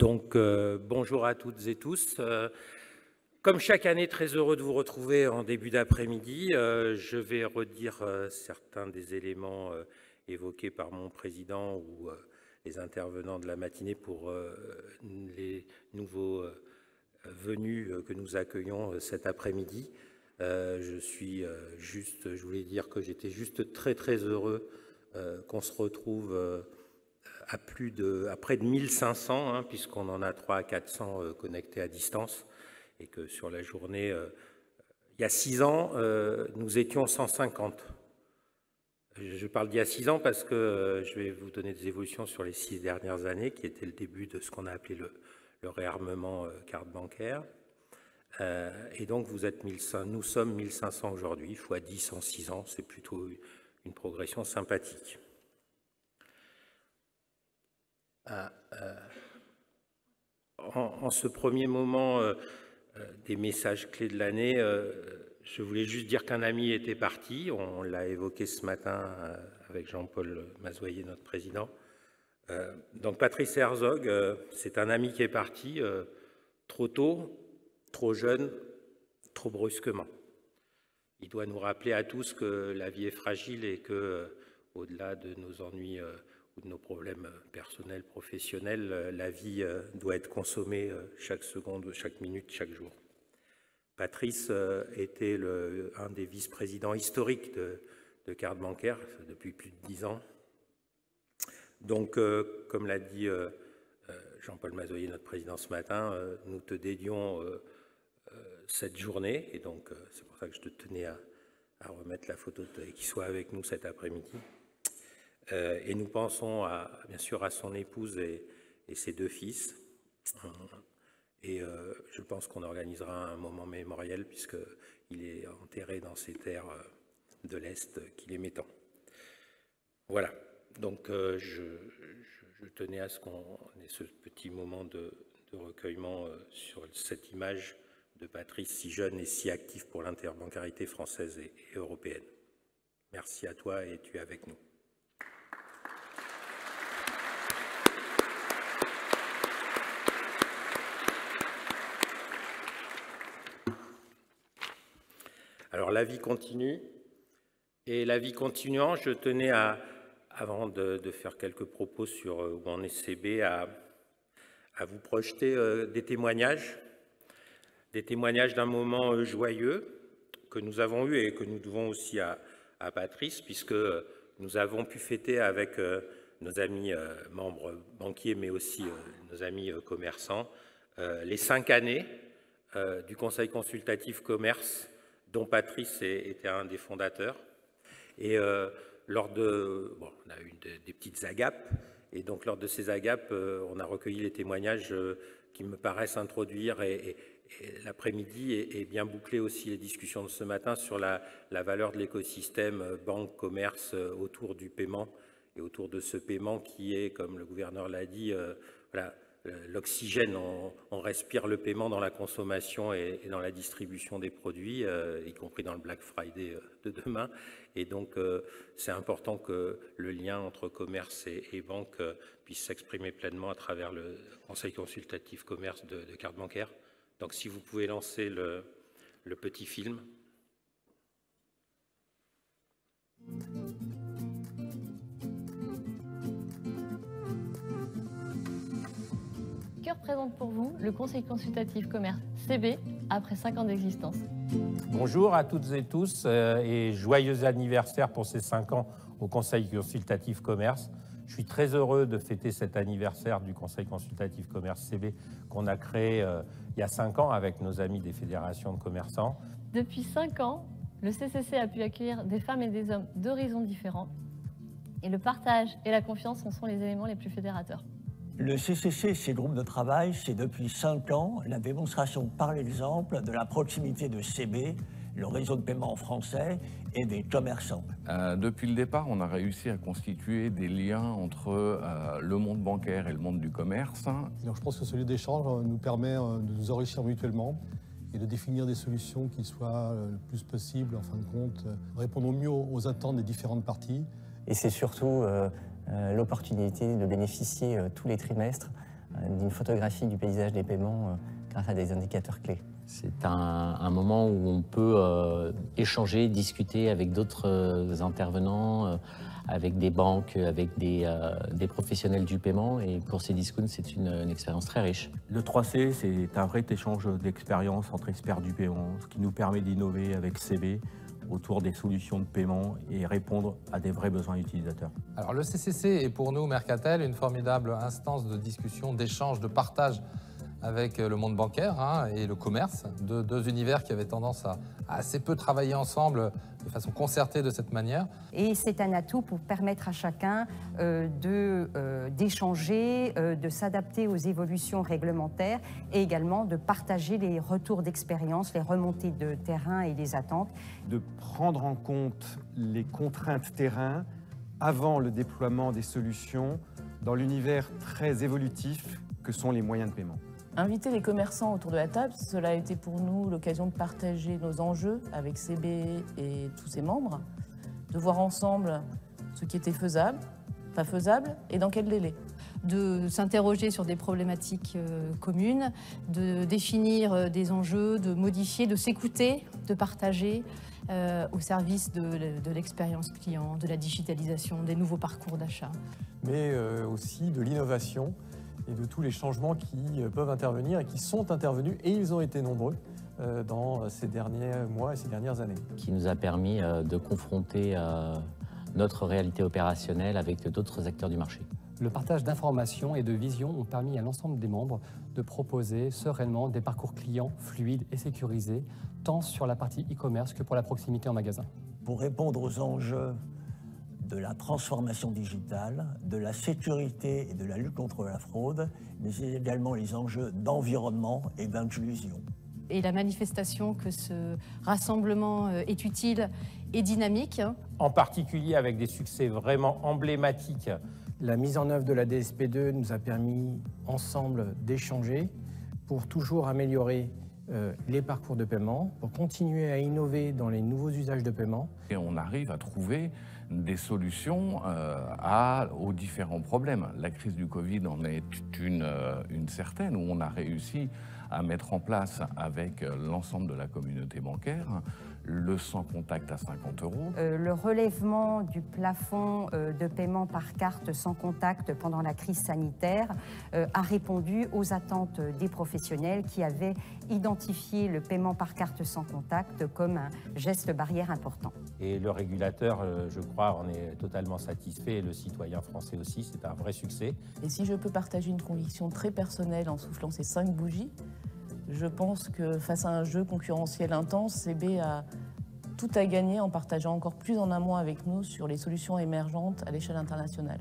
Donc, bonjour à toutes et tous. Comme chaque année, très heureux de vous retrouver en début d'après-midi. Je vais redire certains des éléments évoqués par mon président ou les intervenants de la matinée pour les nouveaux venus que nous accueillons cet après-midi. Je voulais dire que j'étais juste très heureux qu'on se retrouve à près de 1500, hein, puisqu'on en a 300 à 400 connectés à distance, et que sur la journée, il y a 6 ans, nous étions 150. Je parle d'il y a 6 ans parce que je vais vous donner des évolutions sur les 6 dernières années, qui était le début de ce qu'on a appelé le réarmement carte bancaire. Et donc, nous sommes 1500 aujourd'hui, fois 10 en 6 ans, c'est plutôt une progression sympathique. En ce premier moment des messages clés de l'année, je voulais juste dire qu'un ami était parti. On l'a évoqué ce matin avec Jean-Paul Mazoyer, notre président. Donc Patrice Herzog, c'est un ami qui est parti trop tôt, trop jeune, trop brusquement. Il doit nous rappeler à tous que la vie est fragile et que, au-delà de nos ennuis ou de nos problèmes personnels, professionnels, la vie doit être consommée chaque seconde, chaque minute, chaque jour. Patrice était un des vice-présidents historiques de carte bancaire depuis plus de 10 ans. Donc, comme l'a dit Jean-Paul Mazoyer, notre président, ce matin, nous te dédions cette journée, et donc c'est pour ça que je te tenais à remettre la photo et qu'il soit avec nous cet après-midi. Et nous pensons bien sûr à son épouse et ses 2 fils. Et je pense qu'on organisera un moment mémoriel puisqu'il est enterré dans ces terres de l'Est qu'il aimait tant. Voilà, donc je tenais à ce qu'on ait ce petit moment de recueillement sur cette image de Patrice si jeune et si actif pour l'interbancarité française et européenne. Merci à toi et tu es avec nous. Alors, la vie continue. Et la vie continuant, je tenais avant de faire quelques propos sur où en est CB, à vous projeter des témoignages d'un moment joyeux que nous avons eu et que nous devons aussi à Patrice, puisque nous avons pu fêter avec nos amis membres banquiers, mais aussi nos amis commerçants, les 5 années du Conseil consultatif commerce, dont Patrice était un des fondateurs. Et on a eu des petites agapes, et donc lors de ces agapes, on a recueilli les témoignages qui me paraissent introduire, et l'après-midi, et bien boucler aussi les discussions de ce matin sur la valeur de l'écosystème banque-commerce autour du paiement, et autour de ce paiement qui est, comme le gouverneur l'a dit, voilà, l'oxygène, on respire le paiement dans la consommation et dans la distribution des produits, y compris dans le Black Friday de demain. Et donc, c'est important que le lien entre commerce et banque puisse s'exprimer pleinement à travers le Conseil consultatif commerce de carte bancaire. Donc, si vous pouvez lancer le petit film. Que représente pour vous le Conseil consultatif commerce CB après 5 ans d'existence? Bonjour à toutes et tous et joyeux anniversaire pour ces 5 ans au Conseil consultatif commerce. Je suis très heureux de fêter cet anniversaire du Conseil consultatif commerce CB qu'on a créé il y a 5 ans avec nos amis des fédérations de commerçants. Depuis 5 ans, le CCC a pu accueillir des femmes et des hommes d'horizons différents, et le partage et la confiance en sont les éléments les plus fédérateurs. Le CCC, ses groupes de travail, c'est depuis 5 ans la démonstration par l'exemple de la proximité de CB, le réseau de paiement français et des commerçants. Depuis le départ, on a réussi à constituer des liens entre le monde bancaire et le monde du commerce. Donc, je pense que ce lieu d'échange nous permet de nous enrichir mutuellement et de définir des solutions qui soient le plus possible, en fin de compte, répondant mieux aux attentes des différentes parties. Et c'est surtout l'opportunité de bénéficier tous les trimestres d'une photographie du paysage des paiements grâce à des indicateurs clés. C'est un moment où on peut échanger, discuter avec d'autres intervenants, avec des banques, avec des professionnels du paiement. Et pour Cdiscount, c'est une expérience très riche. Le 3C, c'est un vrai échange d'expérience entre experts du paiement, ce qui nous permet d'innover avec CB autour des solutions de paiement et répondre à des vrais besoins utilisateurs. Alors le CCC est pour nous, Mercatel, une formidable instance de discussion, d'échange, de partage avec le monde bancaire et le commerce, deux univers qui avaient tendance à assez peu travailler ensemble de façon concertée de cette manière. Et c'est un atout pour permettre à chacun d'échanger, de s'adapter aux évolutions réglementaires et également de partager les retours d'expérience, les remontées de terrain et les attentes. De prendre en compte les contraintes terrain avant le déploiement des solutions dans l'univers très évolutif que sont les moyens de paiement. Inviter les commerçants autour de la table, cela a été pour nous l'occasion de partager nos enjeux avec CB et tous ses membres, de voir ensemble ce qui était faisable, pas faisable et dans quel délai. De s'interroger sur des problématiques communes, de définir des enjeux, de modifier, de s'écouter, de partager au service de l'expérience client, de la digitalisation, des nouveaux parcours d'achat. Mais aussi de l'innovation et de tous les changements qui peuvent intervenir et qui sont intervenus, et ils ont été nombreux dans ces derniers mois et ces dernières années. Qui nous a permis de confronter notre réalité opérationnelle avec d'autres acteurs du marché. Le partage d'informations et de visions ont permis à l'ensemble des membres de proposer sereinement des parcours clients fluides et sécurisés, tant sur la partie e-commerce que pour la proximité en magasin. Pour répondre aux enjeux de la transformation digitale, de la sécurité et de la lutte contre la fraude, mais également les enjeux d'environnement et d'inclusion. Et la manifestation que ce rassemblement est utile et dynamique. En particulier avec des succès vraiment emblématiques. La mise en œuvre de la DSP2 nous a permis ensemble d'échanger pour toujours améliorer les parcours de paiement, pour continuer à innover dans les nouveaux usages de paiement. Et on arrive à trouver des solutions aux différents problèmes. La crise du Covid en est une certaine, où on a réussi à mettre en place avec l'ensemble de la communauté bancaire le sans contact à 50 €. Le relèvement du plafond de paiement par carte sans contact pendant la crise sanitaire a répondu aux attentes des professionnels qui avaient identifié le paiement par carte sans contact comme un geste barrière important. Et le régulateur, je crois, en est totalement satisfait, et le citoyen français aussi, c'est un vrai succès. Et si je peux partager une conviction très personnelle en soufflant ces 5 bougies, je pense que face à un jeu concurrentiel intense, CB a tout à gagner en partageant encore plus en amont avec nous sur les solutions émergentes à l'échelle internationale.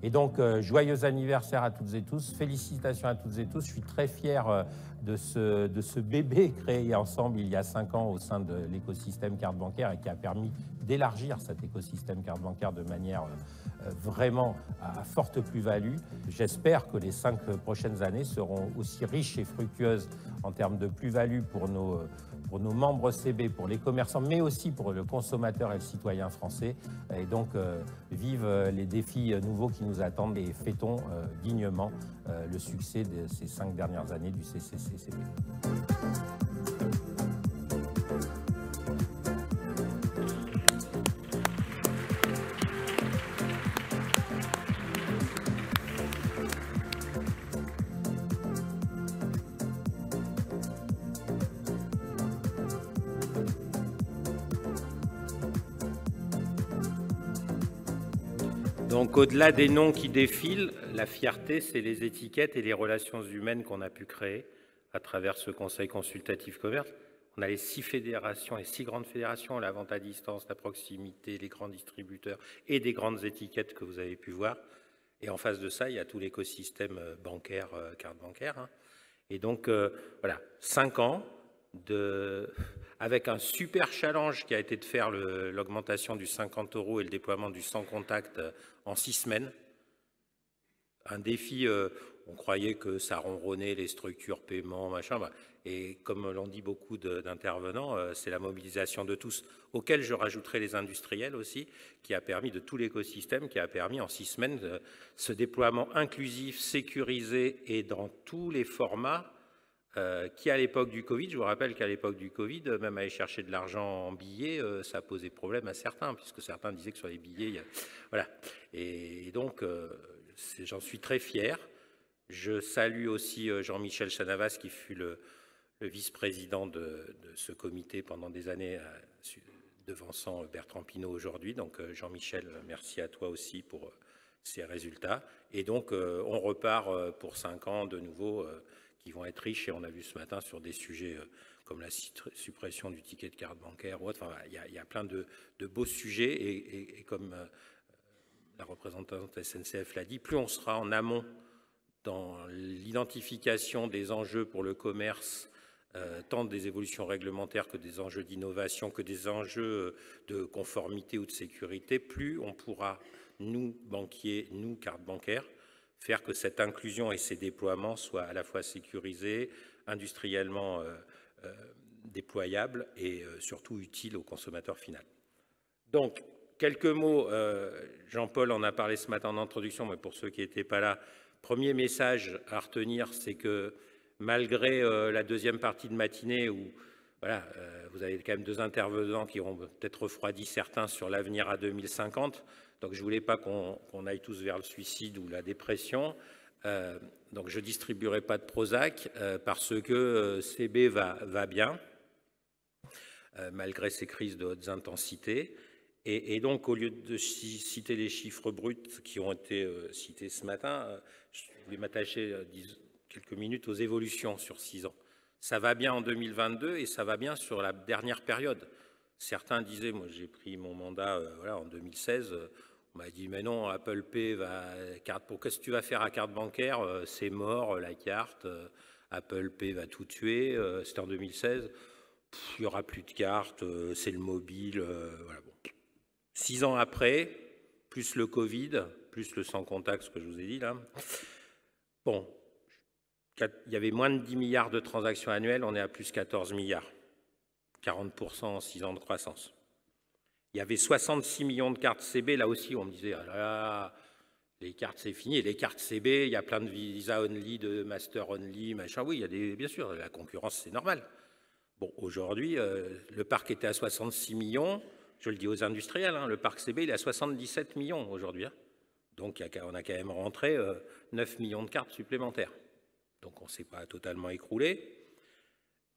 Et donc, joyeux anniversaire à toutes et tous, félicitations à toutes et tous. Je suis très fier de ce bébé créé ensemble il y a 5 ans au sein de l'écosystème carte bancaire et qui a permis d'élargir cet écosystème carte bancaire de manière vraiment à forte plus-value. J'espère que les 5 prochaines années seront aussi riches et fructueuses en termes de plus-value pour nos membres CB, pour les commerçants, mais aussi pour le consommateur et le citoyen français. Et donc, vive les défis nouveaux qui nous attendent et fêtons dignement le succès de ces 5 dernières années du CCC-CB. Donc au-delà des noms qui défilent, la fierté, c'est les étiquettes et les relations humaines qu'on a pu créer à travers ce Conseil consultatif commerce. On a les 6 fédérations, les 6 grandes fédérations, la vente à distance, la proximité, les grands distributeurs et des grandes étiquettes que vous avez pu voir. Et en face de ça, il y a tout l'écosystème bancaire, carte bancaire. Et donc, voilà, 5 ans avec un super challenge qui a été de faire l'augmentation du 50 € et le déploiement du sans contact en 6 semaines. Un défi, on croyait que ça ronronnait les structures paiement, machin. Et comme l'ont dit beaucoup d'intervenants, c'est la mobilisation de tous, auquel je rajouterai les industriels aussi, qui a permis, de tout l'écosystème, qui a permis en 6 semaines ce déploiement inclusif, sécurisé et dans tous les formats, qui à l'époque du Covid, je vous rappelle qu'à l'époque du Covid, même aller chercher de l'argent en billets, ça posait problème à certains, puisque certains disaient que sur les billets, voilà. Et donc, j'en suis très fier. Je salue aussi Jean-Michel Chanavas, qui fut le vice-président de ce comité pendant des années, devançant Bertrand Pinault aujourd'hui. Donc Jean-Michel, merci à toi aussi pour ces résultats. Et donc on repart pour 5 ans de nouveau, qui vont être riches. Et on a vu ce matin sur des sujets comme la suppression du ticket de carte bancaire ou autre. Enfin, il y a plein de beaux sujets. Et comme la représentante SNCF l'a dit, plus on sera en amont dans l'identification des enjeux pour le commerce, tant des évolutions réglementaires que des enjeux d'innovation, que des enjeux de conformité ou de sécurité, plus on pourra, nous, banquiers, nous, cartes bancaires, faire que cette inclusion et ces déploiements soient à la fois sécurisés, industriellement déployables et surtout utiles au consommateur final. Donc, quelques mots, Jean-Paul en a parlé ce matin en introduction, mais pour ceux qui n'étaient pas là, premier message à retenir, c'est que malgré la deuxième partie de matinée où voilà, vous avez quand même 2 intervenants qui ont peut-être refroidi certains sur l'avenir à 2050, donc je ne voulais pas qu'on aille tous vers le suicide ou la dépression, donc je ne distribuerai pas de Prozac parce que CB va bien, malgré ces crises de hautes intensités. Et donc, au lieu de citer les chiffres bruts qui ont été cités ce matin, je voulais m'attacher quelques minutes aux évolutions sur 6 ans. Ça va bien en 2022 et ça va bien sur la dernière période. Certains disaient, moi j'ai pris mon mandat voilà, en 2016, on m'a dit mais non, Apple Pay qu'est-ce que tu vas faire à carte bancaire, c'est mort la carte, Apple Pay va tout tuer, c'était en 2016, il n'y aura plus de cartes, c'est le mobile, voilà bon. 6 ans après, plus le Covid, plus le sans contact, ce que je vous ai dit là, bon, il y avait moins de 10 milliards de transactions annuelles, on est à plus 14 milliards, 40% en 6 ans de croissance. Il y avait 66 millions de cartes CB, là aussi on me disait, ah là là, les cartes c'est fini, et les cartes CB, il y a plein de Visa Only, de Master Only, machin, oui, il y a des, bien sûr, la concurrence c'est normal. Bon, aujourd'hui, le parc était à 66 millions, je le dis aux industriels, hein, le parc CB il est à 77 millions aujourd'hui, hein. Donc on a quand même rentré 9 millions de cartes supplémentaires. Donc on ne s'est pas totalement écroulé.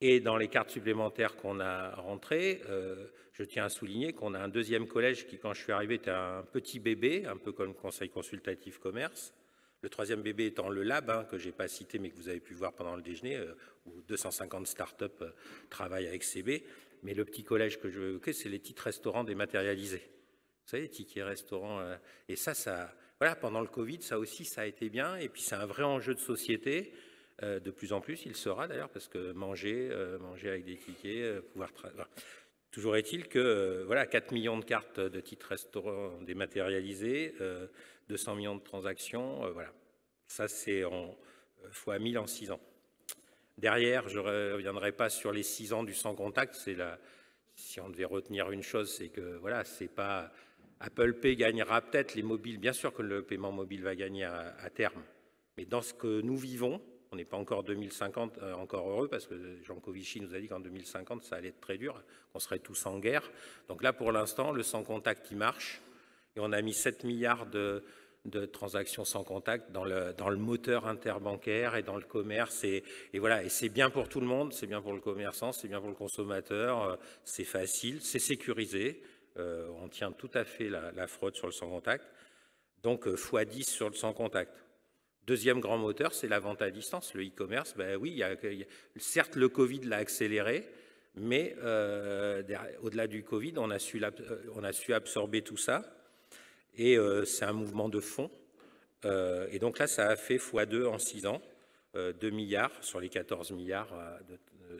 Et dans les cartes supplémentaires qu'on a rentrées, je tiens à souligner qu'on a un deuxième collège qui, quand je suis arrivé, était un petit bébé, un peu comme le Conseil consultatif commerce. Le troisième bébé étant le Lab, hein, que je n'ai pas cité, mais que vous avez pu voir pendant le déjeuner, où 250 startups travaillent avec CB. Mais le petit collège que je veux évoquer, c'est les titres restaurants dématérialisés. Vous savez, les tickets restaurants. Et ça, voilà, pendant le Covid, ça aussi, ça a été bien. Et puis, c'est un vrai enjeu de société. De plus en plus, il sera d'ailleurs, parce que manger avec des tickets, pouvoir travailler. Toujours est-il que voilà, 4 millions de cartes de titres restaurants dématérialisés, 200 millions de transactions, voilà. Ça, c'est fois 1000 en 6 ans. Derrière, je ne reviendrai pas sur les 6 ans du sans contact. Si on devait retenir une chose, c'est que voilà, c'est pas Apple Pay gagnera peut-être les mobiles. Bien sûr que le paiement mobile va gagner à terme, mais dans ce que nous vivons, on n'est pas encore 2050 encore heureux parce que Jean Covici nous a dit qu'en 2050 ça allait être très dur, qu'on serait tous en guerre. Donc là pour l'instant le sans contact il marche et on a mis 7 milliards de transactions sans contact dans le moteur interbancaire et dans le commerce et voilà, et c'est bien pour tout le monde, c'est bien pour le commerçant, c'est bien pour le consommateur, c'est facile, c'est sécurisé, on tient tout à fait la fraude sur le sans contact, donc x10 sur le sans contact. Deuxième grand moteur, c'est la vente à distance, le e-commerce. Ben oui, certes, le Covid l'a accéléré, mais au-delà du Covid, on a su absorber tout ça. Et c'est un mouvement de fond. Et donc là, ça a fait x2 en 6 ans, 2 milliards sur les 14 milliards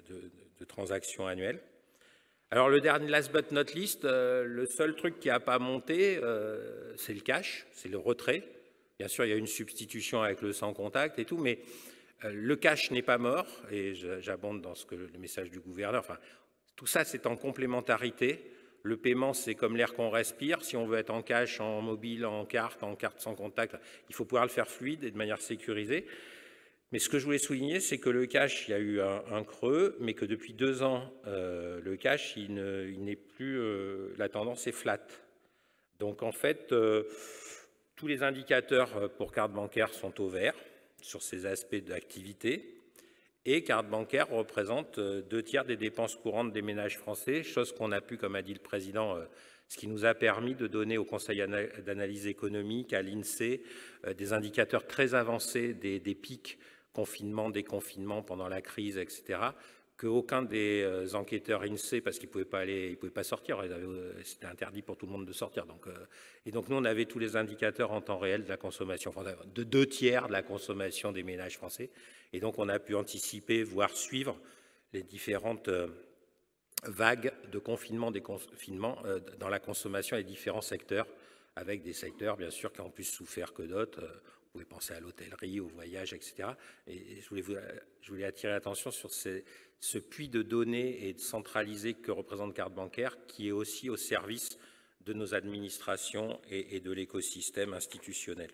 de transactions annuelles. Alors le dernier, last but not least, le seul truc qui n'a pas monté, c'est le cash, c'est le retrait. Bien sûr, il y a une substitution avec le sans contact et tout, mais le cash n'est pas mort, et j'abonde dans le message du gouverneur. Enfin, tout ça, c'est en complémentarité. Le paiement, c'est comme l'air qu'on respire. Si on veut être en cash, en mobile, en carte sans contact, il faut pouvoir le faire fluide et de manière sécurisée. Mais ce que je voulais souligner, c'est que le cash, il y a eu un creux, mais que depuis 2 ans, le cash, il n'est plus... la tendance est flat. Donc en fait, tous les indicateurs pour carte bancaire sont au vert sur ces aspects d'activité. Et carte bancaire représente 2/3 des dépenses courantes des ménages français, chose qu'on a pu, comme a dit le président, ce qui nous a permis de donner au Conseil d'analyse économique, à l'INSEE, des indicateurs très avancés des pics confinement, déconfinement pendant la crise, etc., qu'aucun des enquêteurs INSEE, parce qu'ils ne pouvaient pas sortir, c'était interdit pour tout le monde de sortir. Et donc nous, on avait tous les indicateurs en temps réel de la consommation, de 2/3 de la consommation des ménages français. Et donc on a pu anticiper, voire suivre les différentes vagues de confinement, déconfinement dans la consommation des différents secteurs, avec des secteurs, bien sûr, qui ont plus souffert que d'autres. Vous pouvez penser à l'hôtellerie, au voyage, etc. Et je voulais attirer l'attention sur ce puits de données et de centralisé que représente carte bancaire, qui est aussi au service de nos administrations et de l'écosystème institutionnel.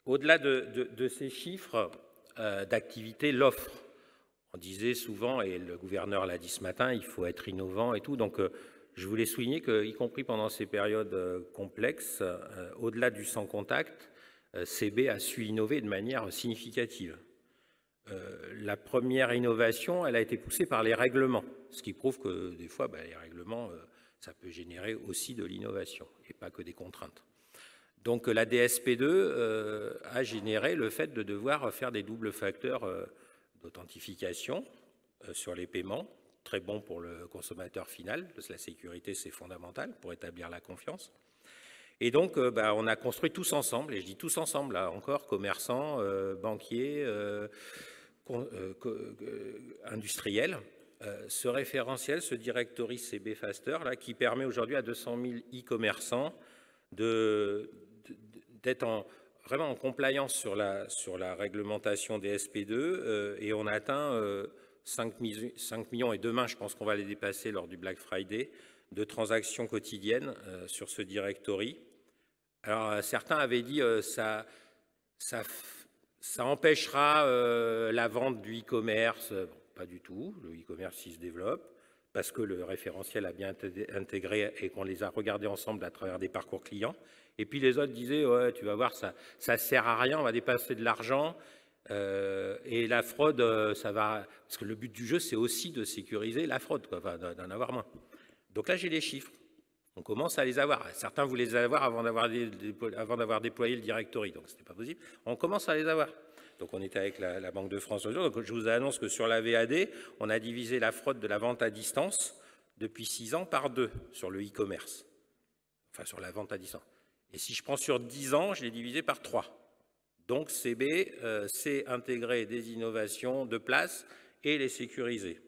Au-delà de ces chiffres d'activité, l'offre. On disait souvent, et le gouverneur l'a dit ce matin, il faut être innovant et tout. Donc, je voulais souligner qu'y compris pendant ces périodes complexes, au-delà du sans contact, CB a su innover de manière significative. La première innovation, elle a été poussée par les règlements, ce qui prouve que des fois, les règlements, ça peut générer aussi de l'innovation et pas que des contraintes. Donc la DSP2 a généré le fait de devoir faire des doubles facteurs d'authentification sur les paiements, très bon pour le consommateur final, parce que la sécurité c'est fondamental pour établir la confiance. Et donc on a construit tous ensemble, et je dis tous ensemble, là encore, commerçants, banquiers, industriels, ce référentiel, ce directory CB Faster, là, qui permet aujourd'hui à 200 000 e-commerçants d'être vraiment en compliance sur la réglementation des SP2, et on a atteint 5 millions, et demain je pense qu'on va les dépasser lors du Black Friday, de transactions quotidiennes sur ce directory. Alors certains avaient dit ça empêchera la vente du e-commerce. Bon, pas du tout, le e-commerce il se développe parce que le référentiel a bien intégré et qu'on les a regardés ensemble à travers des parcours clients. Et puis les autres disaient, ouais, tu vas voir, ça sert à rien, on va dépasser de l'argent. Et la fraude, ça va... Parce que le but du jeu, c'est aussi de sécuriser la fraude, quoi, enfin, d'en avoir moins. Donc là, j'ai les chiffres. On commence à les avoir. Certains voulaient les avoir avant d'avoir déployé le directory, donc ce n'était pas possible. On commence à les avoir. Donc on était avec la Banque de France. Donc je vous annonce que sur la VAD, on a divisé la fraude de la vente à distance depuis 6 ans par 2 sur le e-commerce. Enfin, sur la vente à distance. Et si je prends sur 10 ans, je l'ai divisé par 3. Donc CB sait intégrer des innovations de place et les sécuriser.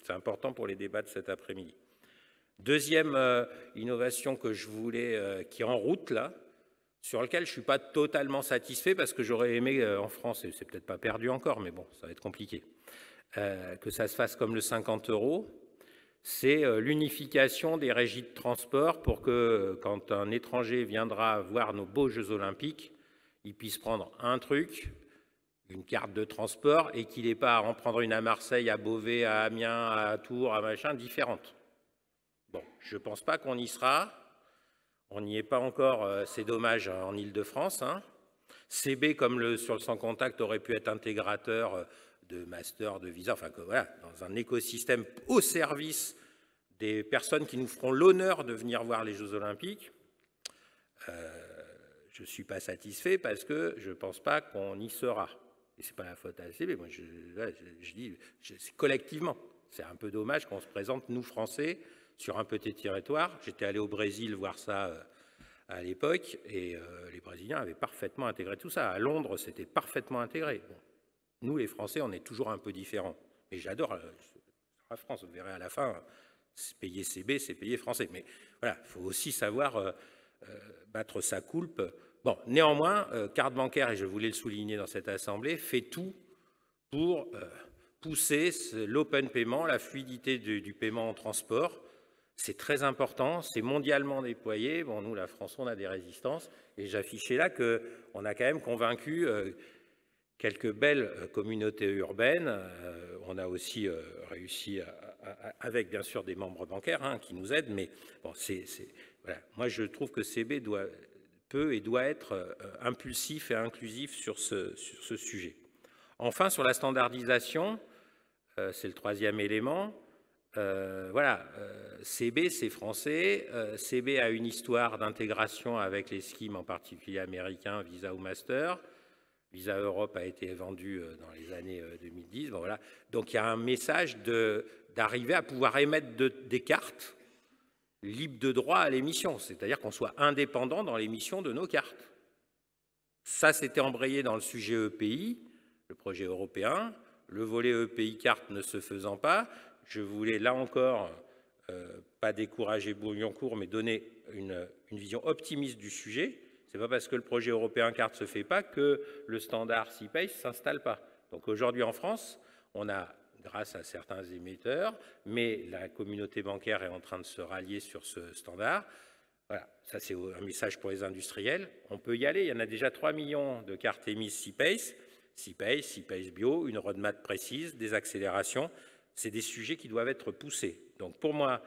C'est important pour les débats de cet après-midi. Deuxième innovation que je voulais, qui est en route là, sur lequel je ne suis pas totalement satisfait parce que j'aurais aimé en France, et c'est peut-être pas perdu encore, mais bon, ça va être compliqué, que ça se fasse comme le 50 €, c'est l'unification des régies de transport pour que quand un étranger viendra voir nos beaux Jeux Olympiques, il puisse prendre un truc, une carte de transport, et qu'il n'ait pas à en prendre une à Marseille, à Beauvais, à Amiens, à Tours, à machin, différentes. Bon, je ne pense pas qu'on y sera. On n'y est pas encore, c'est dommage, en Île-de-France. Hein. CB, comme sur le sans contact, aurait pu être intégrateur de master, de visa, enfin que voilà, dans un écosystème au service des personnes qui nous feront l'honneur de venir voir les Jeux Olympiques. Je ne suis pas satisfait parce que je ne pense pas qu'on y sera. Et ce n'est pas la faute à CB, moi je dis c'est collectivement. C'est un peu dommage qu'on se présente, nous Français, sur un petit territoire. J'étais allé au Brésil voir ça à l'époque, et les Brésiliens avaient parfaitement intégré tout ça. À Londres, c'était parfaitement intégré. Bon. Nous, les Français, on est toujours un peu différents. Et j'adore la France, vous verrez à la fin, payer CB, c'est payer français. Mais voilà, il faut aussi savoir battre sa coulpe bon, néanmoins, carte bancaire, et je voulais le souligner dans cette assemblée, fait tout pour pousser l'open paiement, la fluidité du paiement en transport. C'est très important, c'est mondialement déployé. Bon, nous, la France, on a des résistances. Et j'affichais là qu'on a quand même convaincu quelques belles communautés urbaines. On a aussi réussi, avec bien sûr des membres bancaires qui nous aident, mais bon, voilà. Moi je trouve que CB peut et doit être impulsif et inclusif sur ce sujet. Enfin, sur la standardisation, c'est le troisième élément. Voilà, CB c'est français, CB a une histoire d'intégration avec les schemes, en particulier américains, Visa ou Master. Visa Europe a été vendu dans les années 2010. Bon, voilà. Donc il y a un message d'arriver à pouvoir émettre des cartes libres de droit à l'émission, c'est-à-dire qu'on soit indépendant dans l'émission de nos cartes. Ça, c'était embrayé dans le sujet EPI, le projet européen. Le volet EPI carte ne se faisant pas, je voulais là encore pas décourager Bouilloncourt, mais donner une vision optimiste du sujet. Ce n'est pas parce que le projet européen carte ne se fait pas que le standard CPACE ne s'installe pas. Donc aujourd'hui en France, on a, grâce à certains émetteurs, mais la communauté bancaire est en train de se rallier sur ce standard. Voilà, ça c'est un message pour les industriels. On peut y aller, il y en a déjà 3 millions de cartes émises CPACE, CPACE Bio, une roadmap précise, des accélérations. C'est des sujets qui doivent être poussés. Donc pour moi,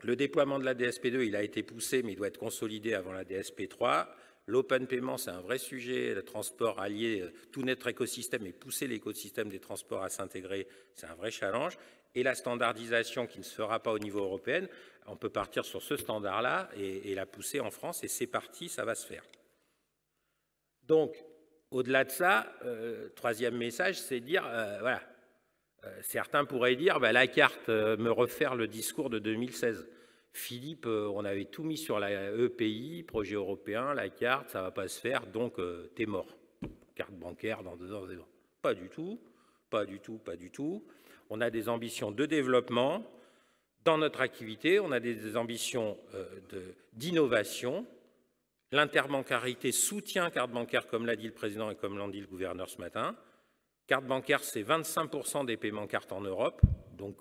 le déploiement de la DSP2, il a été poussé, mais il doit être consolidé avant la DSP3. L'open payment, c'est un vrai sujet. Le transport allié, tout notre écosystème et pousser l'écosystème des transports à s'intégrer, c'est un vrai challenge. Et la standardisation qui ne se fera pas au niveau européen, on peut partir sur ce standard-là et la pousser en France. Et c'est parti, ça va se faire. Donc, au-delà de ça, troisième message, c'est dire, voilà, certains pourraient dire, la carte, me refaire le discours de 2016. Philippe, on avait tout mis sur la EPI, projet européen, la carte, ça ne va pas se faire, donc t'es mort. Carte bancaire dans 2 ans, c'est bon. Pas du tout, pas du tout, pas du tout. On a des ambitions de développement dans notre activité, on a des ambitions d'innovation. L'interbancarité soutient carte bancaire, comme l'a dit le président et comme l'a dit le gouverneur ce matin. Carte bancaire, c'est 25% des paiements cartes en Europe, donc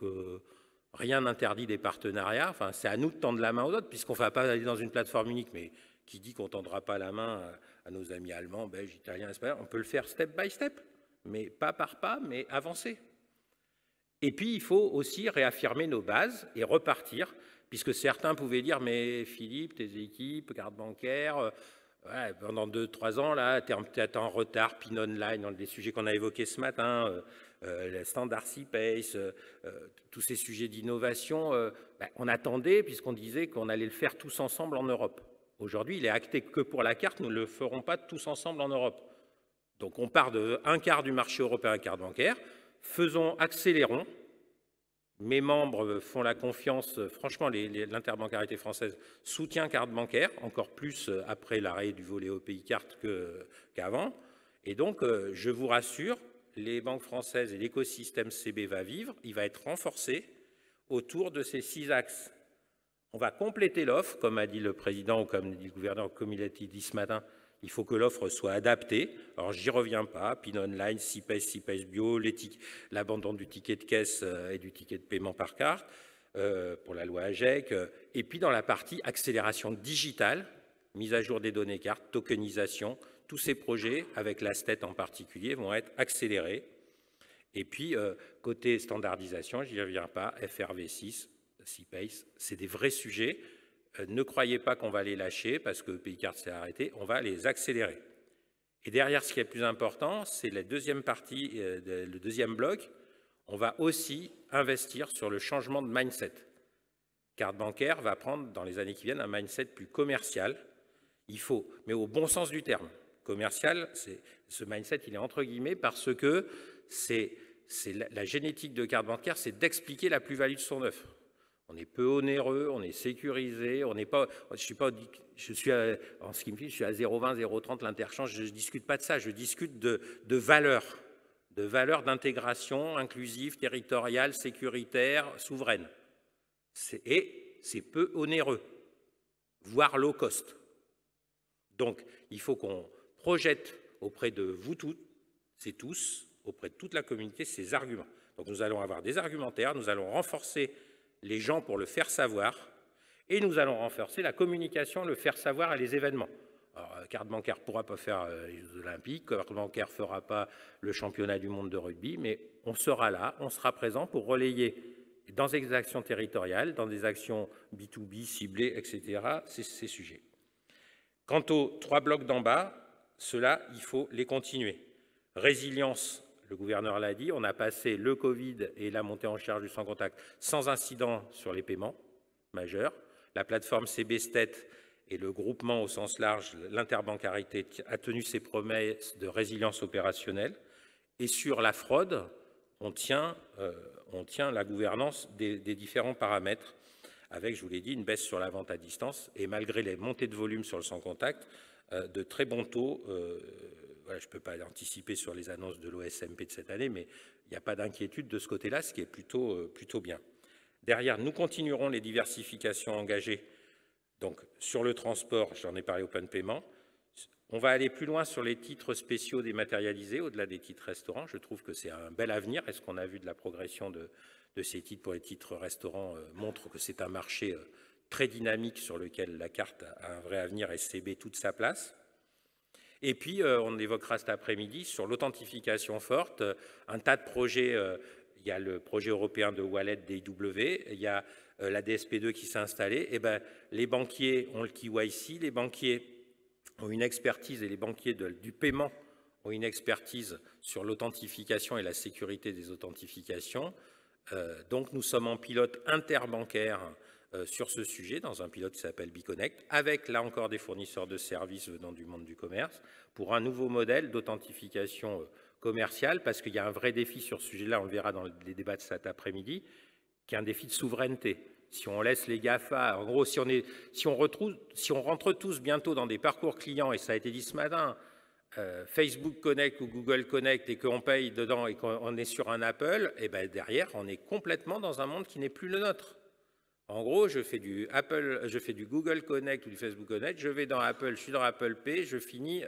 rien n'interdit des partenariats. Enfin, c'est à nous de tendre la main aux autres, puisqu'on ne va pas aller dans une plateforme unique, mais qui dit qu'on ne tendra pas la main à nos amis allemands, belges, italiens, espagnols. On peut le faire step by step, mais pas par pas, mais avancer. Et puis, il faut aussi réaffirmer nos bases et repartir, puisque certains pouvaient dire, mais Philippe, tes équipes, carte bancaire, ouais, pendant 2-3 ans, là, tu es peut-être en retard, PIN online, dans des sujets qu'on a évoqués ce matin, le standard CPACE, tous ces sujets d'innovation, on attendait, puisqu'on disait qu'on allait le faire tous ensemble en Europe. Aujourd'hui, il est acté que pour la carte, nous ne le ferons pas tous ensemble en Europe. Donc on part de 1/4 du marché européen carte bancaire, accélérons. Mes membres font la confiance, franchement, l'interbancarité française soutient carte bancaire, encore plus après l'arrêt du volet EPI carte qu'avant. Et donc, je vous rassure, les banques françaises et l'écosystème CB va vivre, il va être renforcé autour de ces 6 axes. On va compléter l'offre, comme a dit le président ou comme dit le gouverneur, comme il a été dit ce matin. Il faut que l'offre soit adaptée. Alors, j'y reviens pas. PIN online, CPACE Bio, l'abandon du ticket de caisse et du ticket de paiement par carte pour la loi AGEC. Et puis, dans la partie accélération digitale, mise à jour des données cartes, tokenisation, tous ces projets, avec l'ASTET en particulier, vont être accélérés. Et puis, côté standardisation, j'y reviens pas, FRV6, CPACE, c'est des vrais sujets. Ne croyez pas qu'on va les lâcher parce que EPI Card s'est arrêté, on va les accélérer. Et derrière, ce qui est le plus important, c'est la deuxième partie, le deuxième bloc, on va aussi investir sur le changement de mindset. Carte bancaire va prendre, dans les années qui viennent, un mindset plus commercial. Il faut, mais au bon sens du terme. Commercial, ce mindset, il est entre guillemets parce que la génétique de carte bancaire, c'est d'expliquer la plus-value de son offre. On est peu onéreux, on est sécurisé, on n'est pas. En ce qui me fait, je suis à 0,20, 0,30 l'interchange. Je ne discute pas de ça. Je discute de valeurs d'intégration inclusive, territoriale, sécuritaire, souveraine. Et c'est peu onéreux, voire low cost. Donc, il faut qu'on projette auprès de vous toutes et tous, auprès de toute la communauté, ces arguments. Donc, nous allons avoir des argumentaires, nous allons renforcer les gens pour le faire savoir, et nous allons renforcer la communication, le faire savoir et les événements. Alors, carte bancaire ne pourra pas faire les Jeux Olympiques, carte bancaire ne fera pas le championnat du monde de rugby, mais on sera là, on sera présent pour relayer dans des actions territoriales, dans des actions B2B ciblées, etc., ces sujets. Quant aux 3 blocs d'en bas, ceux-là, il faut les continuer. Résilience, le gouverneur l'a dit, on a passé le Covid et la montée en charge du sans contact sans incident sur les paiements majeurs. La plateforme CBSTET et le groupement au sens large, l'interbancarité, a tenu ses promesses de résilience opérationnelle. Et sur la fraude, on tient la gouvernance des différents paramètres, avec, je vous l'ai dit, une baisse sur la vente à distance, et malgré les montées de volume sur le sans-contact, de très bons taux. Voilà, je ne peux pas anticiper sur les annonces de l'OSMP de cette année, mais il n'y a pas d'inquiétude de ce côté-là, ce qui est plutôt bien. Derrière, nous continuerons les diversifications engagées. Donc, sur le transport, j'en ai parlé Open Payment. On va aller plus loin sur les titres spéciaux dématérialisés, au-delà des titres restaurants. Je trouve que c'est un bel avenir. Et ce qu'on a vu de la progression de ces titres pour les titres restaurants montre que c'est un marché très dynamique sur lequel la carte a un vrai avenir et CB toute sa place. Et puis, on évoquera cet après-midi sur l'authentification forte, un tas de projets. Il y a le projet européen de Wallet DIW, il y a la DSP2 qui s'est installée. Et ben, les banquiers ont le KYC, les banquiers ont une expertise et les banquiers du paiement ont une expertise sur l'authentification et la sécurité des authentifications. Donc, nous sommes en pilote interbancaire sur ce sujet, dans un pilote qui s'appelle Biconnect, avec là encore des fournisseurs de services venant du monde du commerce, pour un nouveau modèle d'authentification commerciale, parce qu'il y a un vrai défi sur ce sujet-là, on le verra dans les débats de cet après-midi, qui est un défi de souveraineté. Si on laisse les GAFA, en gros, si on rentre tous bientôt dans des parcours clients, et ça a été dit ce matin, Facebook Connect ou Google Connect, et qu'on paye dedans et qu'on est sur un Apple, et ben derrière, on est complètement dans un monde qui n'est plus le nôtre. En gros, je fais du Google Connect ou du Facebook Connect, je vais dans Apple, je suis dans Apple Pay, je finis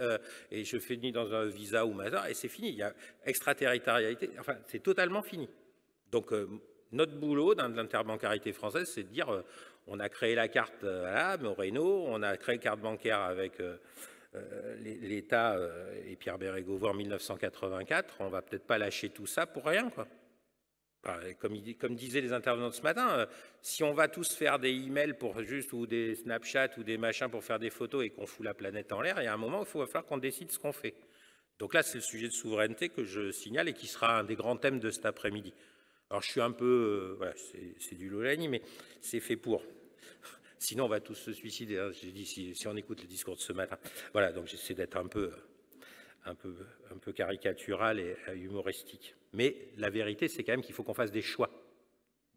dans un Visa ou Master, et c'est fini. Il y a extraterritorialité, enfin, c'est totalement fini. Donc, notre boulot dans l'interbancarité française, c'est de dire, on a créé la carte Moreno, on a créé carte bancaire avec l'État et Pierre Bérégovoy en 1984, on ne va peut-être pas lâcher tout ça pour rien, quoi. Comme disaient les intervenants ce matin, si on va tous faire des emails ou des Snapchat ou des machins pour faire des photos et qu'on fout la planète en l'air, il y a un moment où il va falloir qu'on décide ce qu'on fait. Donc là, c'est le sujet de souveraineté que je signale et qui sera un des grands thèmes de cet après-midi. Alors je suis un peu, voilà, c'est du Lolani, mais c'est fait pour. Sinon, on va tous se suicider. Hein. J'ai dit si on écoute le discours de ce matin. Voilà, donc j'essaie d'être un peu caricatural et humoristique. Mais la vérité, c'est quand même qu'il faut qu'on fasse des choix.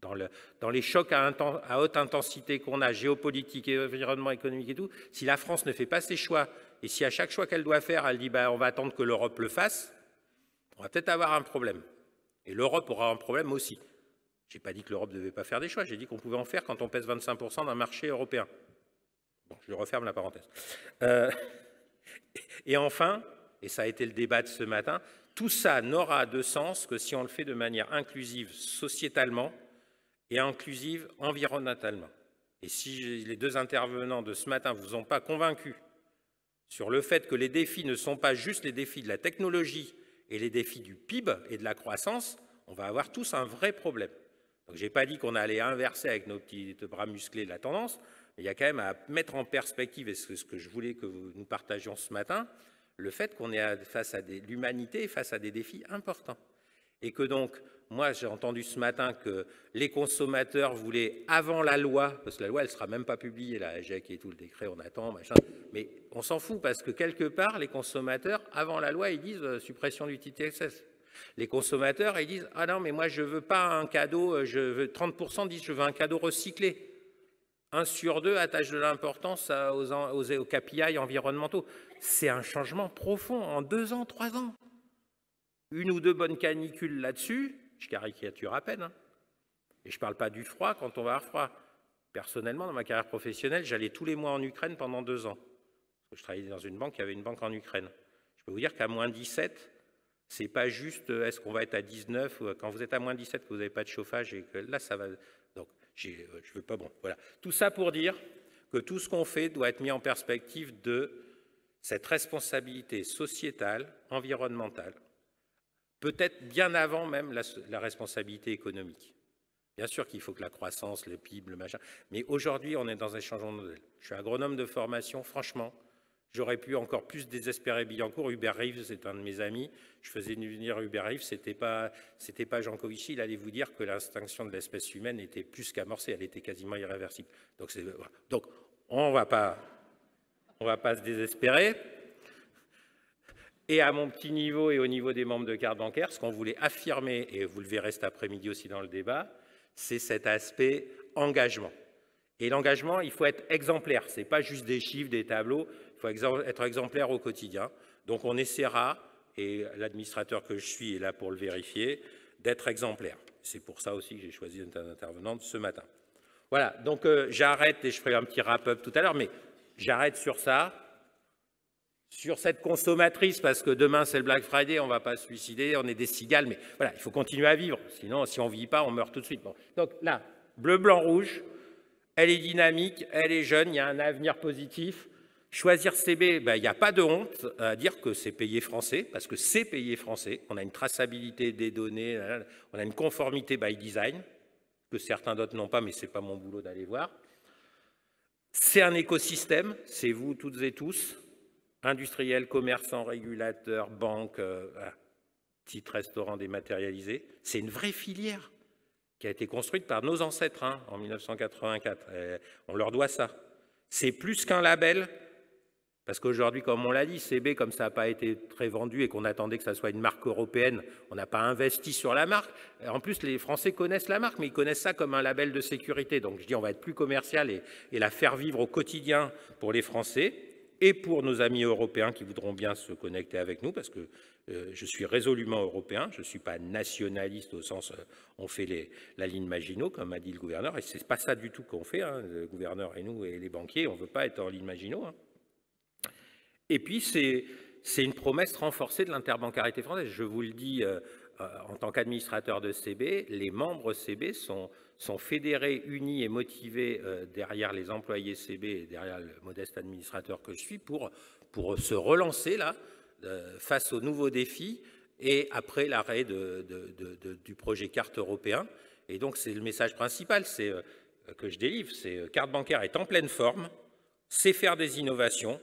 Dans les chocs à haute intensité qu'on a, géopolitique, environnement économique et tout, si la France ne fait pas ses choix, et si à chaque choix qu'elle doit faire, elle dit on va attendre que l'Europe le fasse, on va peut-être avoir un problème. Et l'Europe aura un problème aussi. Je n'ai pas dit que l'Europe ne devait pas faire des choix, j'ai dit qu'on pouvait en faire quand on pèse 25% d'un marché européen. Bon, je referme la parenthèse. Et enfin, et ça a été le débat de ce matin, tout ça n'aura de sens que si on le fait de manière inclusive sociétalement et inclusive environnementalement. Et si les deux intervenants de ce matin ne vous ont pas convaincu sur le fait que les défis ne sont pas juste les défis de la technologie et les défis du PIB et de la croissance, on va avoir tous un vrai problème. Donc je n'ai pas dit qu'on allait inverser avec nos petits bras musclés de la tendance, mais il y a quand même à mettre en perspective, et c'est ce que je voulais que nous partagions ce matin, le fait qu'on est face à l'humanité face à des défis importants. Et que donc, moi j'ai entendu ce matin que les consommateurs voulaient, avant la loi, parce que la loi elle ne sera même pas publiée, la GEC et tout, le décret, on attend, machin, mais on s'en fout parce que quelque part, les consommateurs, avant la loi, ils disent suppression du TTSS. Les consommateurs, ils disent « Ah non, mais moi je ne veux pas un cadeau, 30% disent « Je veux un cadeau recyclé ». 1 sur 2 attache de l'importance aux KPI environnementaux. C'est un changement profond en 2 ans, 3 ans. 1 ou 2 bonnes canicules là-dessus, je caricature à peine, hein. Et je ne parle pas du froid quand on va avoir froid. Personnellement, dans ma carrière professionnelle, j'allais tous les mois en Ukraine pendant 2 ans. Je travaillais dans une banque, il y avait une banque en Ukraine. Je peux vous dire qu'à moins 17, c'est pas juste est-ce qu'on va être à 19, ou quand vous êtes à moins 17, que vous n'avez pas de chauffage, et que là, ça va... Donc, je veux pas... Bon, voilà. Tout ça pour dire que tout ce qu'on fait doit être mis en perspective de cette responsabilité sociétale, environnementale, peut-être bien avant même la responsabilité économique. Bien sûr qu'il faut que la croissance, le PIB, le machin, mais aujourd'hui, on est dans un changement de modèle. Je suis agronome de formation, franchement, j'aurais pu encore plus désespérer Billancourt. Hubert Reeves, c'est un de mes amis. Je faisais venir Hubert Reeves, c'était pas Jean Covici. Il allait vous dire que l'extinction de l'espèce humaine était plus qu'amorcée, elle était quasiment irréversible. Donc on va pas se désespérer. Et à mon petit niveau et au niveau des membres de carte bancaire, ce qu'on voulait affirmer, et vous le verrez cet après-midi aussi dans le débat, c'est cet aspect engagement. Et l'engagement, il faut être exemplaire. Ce n'est pas juste des chiffres, des tableaux. Il faut être exemplaire au quotidien. Donc on essaiera, et l'administrateur que je suis est là pour le vérifier, d'être exemplaire. C'est pour ça aussi que j'ai choisi une intervenante ce matin. Voilà, donc j'arrête, et je ferai un petit wrap-up tout à l'heure, mais j'arrête sur ça, sur cette consommatrice, parce que demain c'est le Black Friday, on ne va pas se suicider, on est des cigales, mais voilà, il faut continuer à vivre. Sinon, si on ne vit pas, on meurt tout de suite. Bon. Donc là, bleu, blanc, rouge. Elle est dynamique, elle est jeune, il y a un avenir positif. Choisir CB, il n'y a pas de honte à dire que c'est payé français, parce que c'est payé français. On a une traçabilité des données, on a une conformité by design, que certains d'autres n'ont pas, mais ce n'est pas mon boulot d'aller voir. C'est un écosystème, c'est vous toutes et tous, industriels, commerçants, régulateurs, banques, petits restaurants dématérialisés. C'est une vraie filière qui a été construite par nos ancêtres en 1984. On leur doit ça. C'est plus qu'un label, parce qu'aujourd'hui, comme on l'a dit, CB, comme ça n'a pas été très vendu et qu'on attendait que ça soit une marque européenne, on n'a pas investi sur la marque. En plus, les Français connaissent la marque, mais ils connaissent ça comme un label de sécurité. Donc je dis, on va être plus commercial et la faire vivre au quotidien pour les Français et pour nos amis européens qui voudront bien se connecter avec nous, parce que je suis résolument européen, je ne suis pas nationaliste au sens on fait la ligne Maginot, comme a dit le gouverneur, et ce n'est pas ça du tout qu'on fait, le gouverneur et nous et les banquiers, on ne veut pas être en ligne Maginot. Et puis c'est une promesse renforcée de l'interbancarité française. Je vous le dis en tant qu'administrateur de CB, les membres CB sont fédérés, unis et motivés derrière les employés CB et derrière le modeste administrateur que je suis pour se relancer là, face aux nouveaux défis et après l'arrêt du projet carte européen. Et donc c'est le message principal que je délivre, c'est carte bancaire est en pleine forme, sait faire des innovations,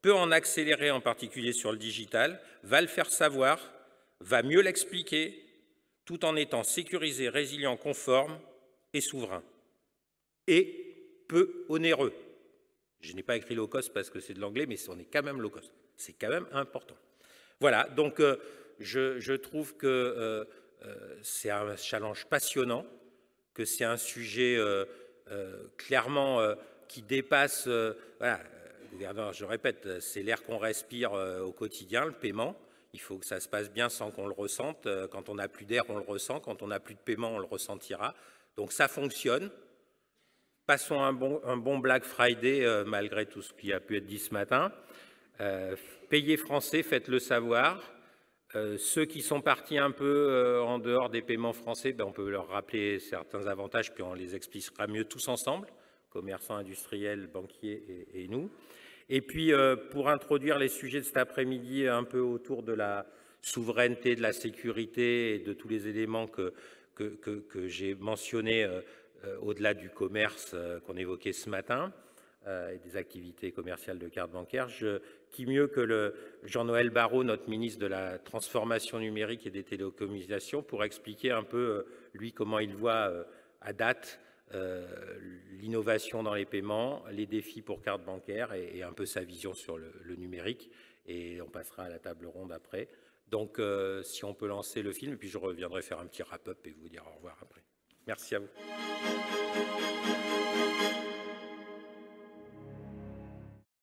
peut en accélérer en particulier sur le digital, va le faire savoir, va mieux l'expliquer, tout en étant sécurisé, résilient, conforme et souverain. Et peu onéreux. Je n'ai pas écrit low cost parce que c'est de l'anglais, mais on est quand même low cost. C'est quand même important. Voilà, donc je trouve que c'est un challenge passionnant, que c'est un sujet clairement qui dépasse... voilà, gouverneur, je répète, c'est l'air qu'on respire au quotidien, le paiement. Il faut que ça se passe bien sans qu'on le ressente. Quand on n'a plus d'air, on le ressent. Quand on n'a plus de paiement, on le ressentira. Donc ça fonctionne. Passons un bon Black Friday, malgré tout ce qui a pu être dit ce matin. Payez français, faites-le savoir. Ceux qui sont partis un peu en dehors des paiements français, on peut leur rappeler certains avantages, puis on les expliquera mieux tous ensemble, commerçants, industriels, banquiers et nous. Et puis, pour introduire les sujets de cet après-midi un peu autour de la souveraineté, de la sécurité et de tous les éléments que j'ai mentionnés au-delà du commerce qu'on évoquait ce matin, et des activités commerciales de carte bancaire, qui mieux que Jean-Noël Barrot, notre ministre de la Transformation numérique et des télécommunications, pour expliquer un peu, lui, comment il voit à date l'innovation dans les paiements, les défis pour carte bancaire et un peu sa vision sur le numérique. Et on passera à la table ronde après. Donc, si on peut lancer le film, et puis je reviendrai faire un petit wrap-up et vous dire au revoir après. Merci à vous.